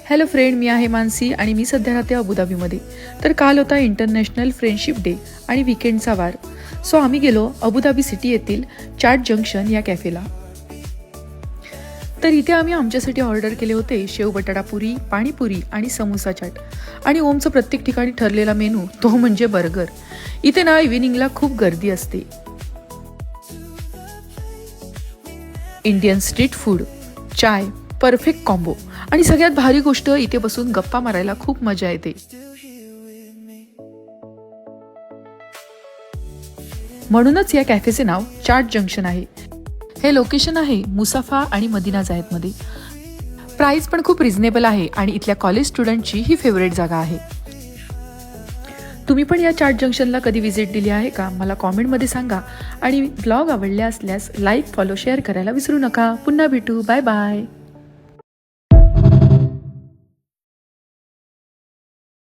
Hello friend, मी आहे मानसी आणि मी सध्या राहते अबुधाबीमध्ये. तर काल होता इंटरनॅशनल फ्रेंडशिप डे आणि विकेंडचा वार. सो आम्ही गेलो अबुधाबी सिटी येथील चाट जंक्शन या कॅफेला. तर इथे आम्ही आमच्यासाठी ऑर्डर केले होते शेव बटाटा पुरी, पाणीपुरी आणि समोसा चाट. आणि ओमचं प्रत्येक ठिकाणी ठरलेला मेनू तो म्हणजे बर्गर. इथे ना इव्हिनिंगला खूप गर्दी असते. इंडियन स्ट्रीट फूड, चाय, परफेक्ट कॉम्बो आणि सगळ्यात भारी गोष्ट इथे बसून गप्पा मारायला खूप मजा येते. म्हणूनच या कॅफेचे नाव चाट जंक्शन आहे. हे लोकेशन आहे मुसाफा आणि मदिना जायत मध्ये. प्राइस पण खूप रिझनेबल आहे आणि इथल्या कॉलेज स्टुडंटची ही फेवरेट जागा आहे. तुम्ही पण या चाट जंक्शनला कधी व्हिजिट दिली आहे का? मला कॉमेंटमध्ये सांगा आणि ब्लॉग आवडले असल्यास लाईक, फॉलो, शेअर करायला विसरू नका. पुन्हा भेटू. Bye bye.